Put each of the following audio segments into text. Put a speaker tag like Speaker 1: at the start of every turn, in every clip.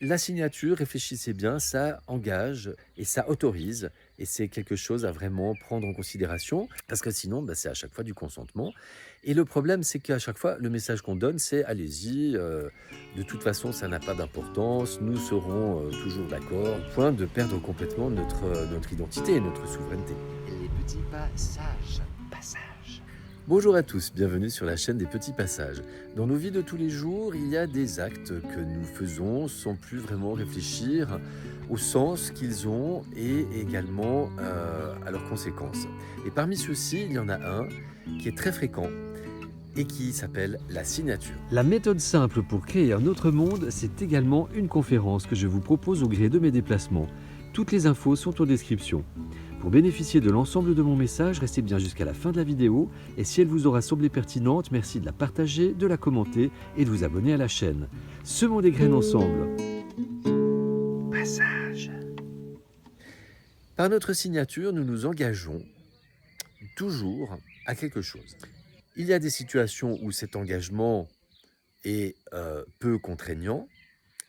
Speaker 1: La signature, réfléchissez bien, ça engage et ça autorise et c'est quelque chose à vraiment prendre en considération parce que sinon, c'est à chaque fois du consentement et le problème, c'est qu'à chaque fois, le message qu'on donne, c'est: «Allez-y, de toute façon, ça n'a pas d'importance, nous serons, toujours d'accord», au point de perdre complètement notre identité et notre souveraineté.
Speaker 2: Les petits passages. Passages.
Speaker 1: Bonjour à tous, bienvenue sur la chaîne des petits passages. Dans nos vies de tous les jours, il y a des actes que nous faisons sans plus vraiment réfléchir au sens qu'ils ont et également à leurs conséquences. Et parmi ceux-ci, il y en a un qui est très fréquent et qui s'appelle la signature.
Speaker 3: La méthode simple pour créer un autre monde, c'est également une conférence que je vous propose au gré de mes déplacements. Toutes les infos sont en description. Pour bénéficier de l'ensemble de mon message, restez bien jusqu'à la fin de la vidéo et si elle vous aura semblé pertinente, merci de la partager, de la commenter et de vous abonner à la chaîne. Semons des graines ensemble.
Speaker 2: Passage.
Speaker 1: Par notre signature, nous nous engageons toujours à quelque chose. Il y a des situations où cet engagement est peu contraignant,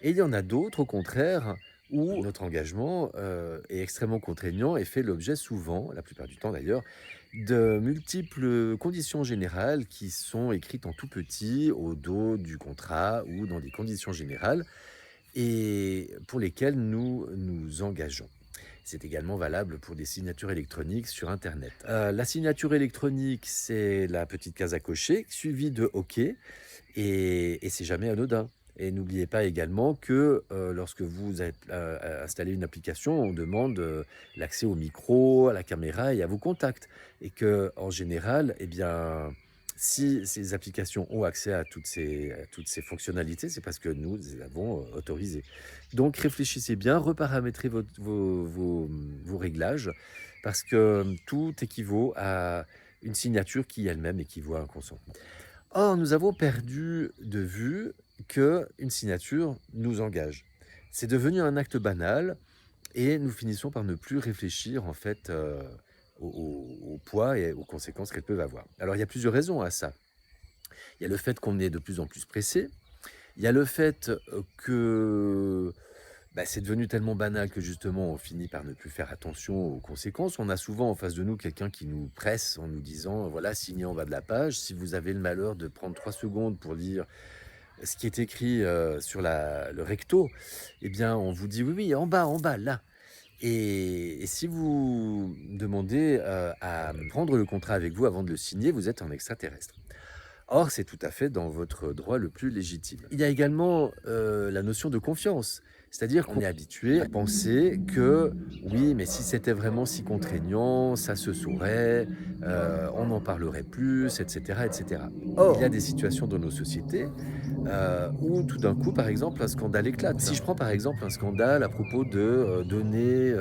Speaker 1: et il y en a d'autres, au contraire, où notre engagement est extrêmement contraignant et fait l'objet souvent, la plupart du temps d'ailleurs, de multiples conditions générales qui sont écrites en tout petit au dos du contrat ou dans des conditions générales et pour lesquelles nous nous engageons. C'est également valable pour des signatures électroniques sur Internet. La signature électronique, c'est la petite case à cocher, suivie de OK, et c'est jamais anodin. Et n'oubliez pas également que lorsque vous êtes, installez une application, on demande l'accès au micro, à la caméra et à vos contacts. Et que en général, eh bien, si ces applications ont accès à toutes ces fonctionnalités, c'est parce que nous les avons autorisées. Donc réfléchissez bien, reparamétrez vos réglages, parce que tout équivaut à une signature qui elle-même équivaut à un consentement. Or, nous avons perdu de vue qu'une signature nous engage. C'est devenu un acte banal et nous finissons par ne plus réfléchir en fait au poids et aux conséquences qu'elles peuvent avoir. Alors, il y a plusieurs raisons à ça. Il y a le fait qu'on est de plus en plus pressé. Il y a le fait que c'est devenu tellement banal que justement on finit par ne plus faire attention aux conséquences. On a souvent en face de nous quelqu'un qui nous presse en nous disant: «Voilà, signez en bas de la page. Si vous avez le malheur de prendre 3 secondes pour lire ce qui est écrit, sur le recto, eh bien on vous dit: "Oui, oui, en bas, là"». Et si vous demandez, à prendre le contrat avec vous avant de le signer, vous êtes un extraterrestre. Or, c'est tout à fait dans votre droit le plus légitime. Il y a également la notion de confiance. C'est-à-dire qu'on est habitué à penser que oui, mais si c'était vraiment si contraignant, ça se saurait, on n'en parlerait plus, etc., etc. Or, il y a des situations dans nos sociétés où tout d'un coup, par exemple, un scandale éclate. Si je prends par exemple un scandale à propos de données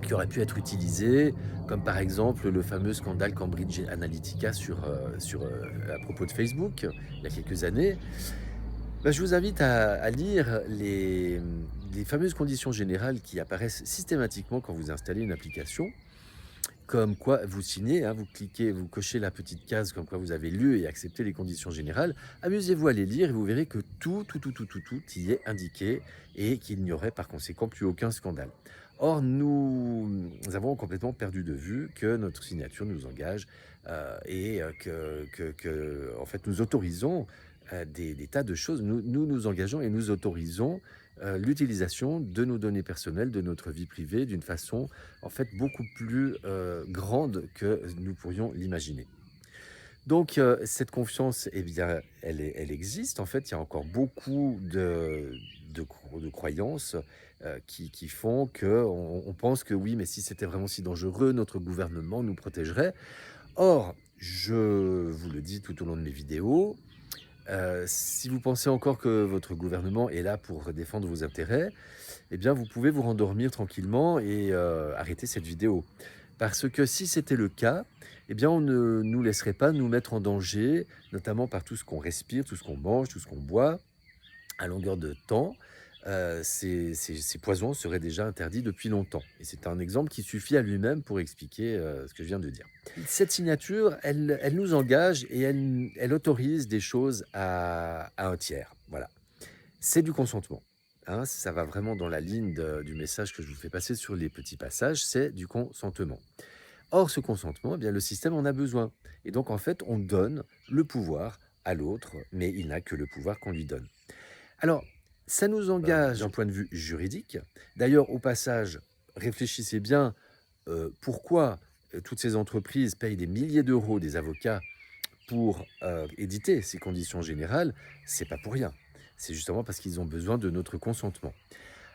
Speaker 1: qui auraient pu être utilisées, comme par exemple le fameux scandale Cambridge Analytica à propos de Facebook, il y a quelques années, je vous invite à lire les fameuses conditions générales qui apparaissent systématiquement quand vous installez une application. Comme quoi vous signez, hein, vous cliquez, vous cochez la petite case comme quoi vous avez lu et accepté les conditions générales. Amusez-vous à les lire et vous verrez que tout y est indiqué et qu'il n'y aurait par conséquent plus aucun scandale. Or, nous avons complètement perdu de vue que notre signature nous engage et en fait, nous autorisons des tas de choses. Nous nous engageons et nous autorisons l'utilisation de nos données personnelles, de notre vie privée, d'une façon en fait beaucoup plus grande que nous pourrions l'imaginer. Donc cette confiance, eh bien, elle existe. En fait, il y a encore beaucoup de croyances qui font qu'on pense que oui, mais si c'était vraiment si dangereux, notre gouvernement nous protégerait. Or, je vous le dis tout au long de mes vidéos, si vous pensez encore que votre gouvernement est là pour défendre vos intérêts, eh bien, vous pouvez vous rendormir tranquillement et arrêter cette vidéo. Parce que si c'était le cas, eh bien, on ne nous laisserait pas nous mettre en danger, notamment par tout ce qu'on respire, tout ce qu'on mange, tout ce qu'on boit, à longueur de temps. Ces poisons seraient déjà interdits depuis longtemps. Et c'est un exemple qui suffit à lui-même pour expliquer ce que je viens de dire. Cette signature, elle nous engage et elle autorise des choses à un tiers. Voilà. C'est du consentement. hein, ça va vraiment dans la ligne du message que je vous fais passer sur les petits passages, c'est du consentement. Or, ce consentement, eh bien, le système en a besoin. Et donc, en fait, on donne le pouvoir à l'autre, mais il n'a que le pouvoir qu'on lui donne. Alors, ça nous engage d'un point de vue juridique. D'ailleurs, au passage, réfléchissez bien pourquoi toutes ces entreprises payent des milliers d'euros des avocats pour éditer ces conditions générales. C'est pas pour rien. C'est justement parce qu'ils ont besoin de notre consentement.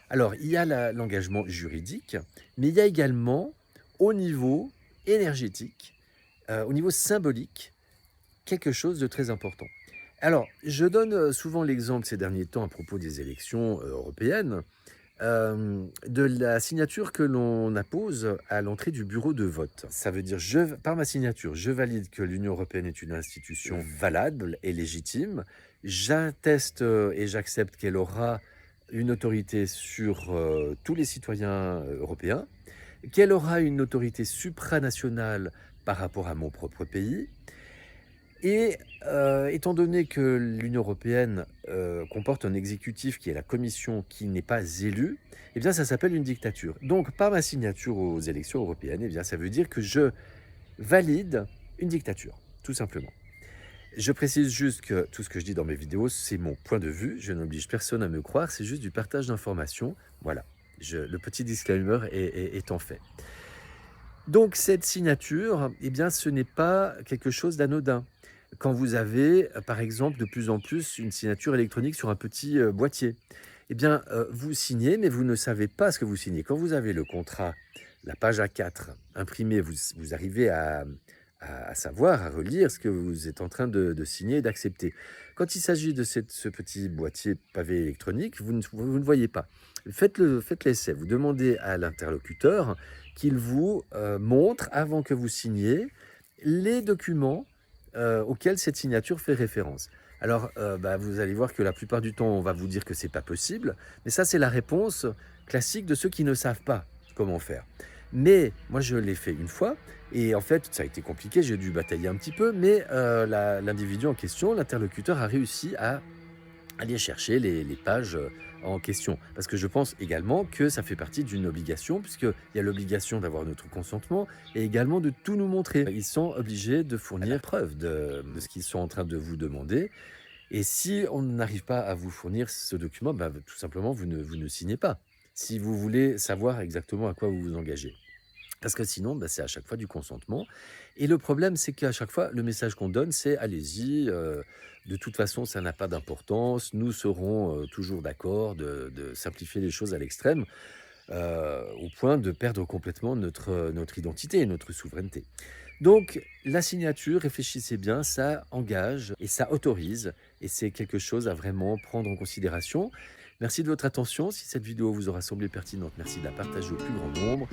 Speaker 1: Alors, il y a l'engagement juridique, mais il y a également, au niveau énergétique, au niveau symbolique, quelque chose de très important. Alors, je donne souvent l'exemple ces derniers temps à propos des élections européennes, de la signature que l'on appose à l'entrée du bureau de vote. Ça veut dire, par ma signature, je valide que l'Union européenne est une institution valable et légitime. J'atteste et j'accepte qu'elle aura une autorité sur tous les citoyens européens, qu'elle aura une autorité supranationale par rapport à mon propre pays. Et étant donné que l'Union européenne comporte un exécutif qui est la Commission qui n'est pas élue, eh bien ça s'appelle une dictature. Donc par ma signature aux élections européennes, eh bien ça veut dire que je valide une dictature, tout simplement. Je précise juste que tout ce que je dis dans mes vidéos, c'est mon point de vue. Je n'oblige personne à me croire, c'est juste du partage d'informations. Voilà, le petit disclaimer étant fait. Donc cette signature, eh bien, ce n'est pas quelque chose d'anodin. Quand vous avez, par exemple, de plus en plus une signature électronique sur un petit boîtier, eh bien, vous signez, mais vous ne savez pas ce que vous signez. Quand vous avez le contrat, la page A4 imprimée, vous arrivez à savoir, à relire ce que vous êtes en train de signer et d'accepter. Quand il s'agit de ce petit boîtier pavé électronique, vous ne voyez pas. Faites l'essai. Vous demandez à l'interlocuteur qu'il vous montre, avant que vous signiez, les documents auxquels cette signature fait référence. Alors, vous allez voir que la plupart du temps, on va vous dire que c'est pas possible, mais ça, c'est la réponse classique de ceux qui ne savent pas comment faire. Mais moi, je l'ai fait une fois, et en fait, ça a été compliqué, j'ai dû batailler un petit peu, mais l'individu en question, l'interlocuteur, a réussi à aller chercher les pages en question. Parce que je pense également que ça fait partie d'une obligation, puisqu'il y a l'obligation d'avoir notre consentement, et également de tout nous montrer. Ils sont obligés de fournir preuve de ce qu'ils sont en train de vous demander. Et si on n'arrive pas à vous fournir ce document, tout simplement, vous ne signez pas. Si vous voulez savoir exactement à quoi vous vous engagez. Parce que sinon, c'est à chaque fois du consentement. Et le problème, c'est qu'à chaque fois, le message qu'on donne, c'est allez-y, de toute façon, ça n'a pas d'importance, nous serons toujours d'accord de simplifier les choses à l'extrême, au point de perdre complètement notre identité et notre souveraineté. Donc, la signature, réfléchissez bien, ça engage et ça autorise, et c'est quelque chose à vraiment prendre en considération. Merci de votre attention. Si cette vidéo vous aura semblé pertinente, merci de la partager au plus grand nombre,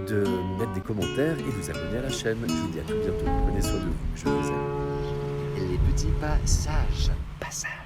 Speaker 1: de mettre des commentaires et de vous abonner à la chaîne. Je vous dis à tout bientôt. Prenez soin de vous. Je vous aime.
Speaker 2: Les petits passages. Passages.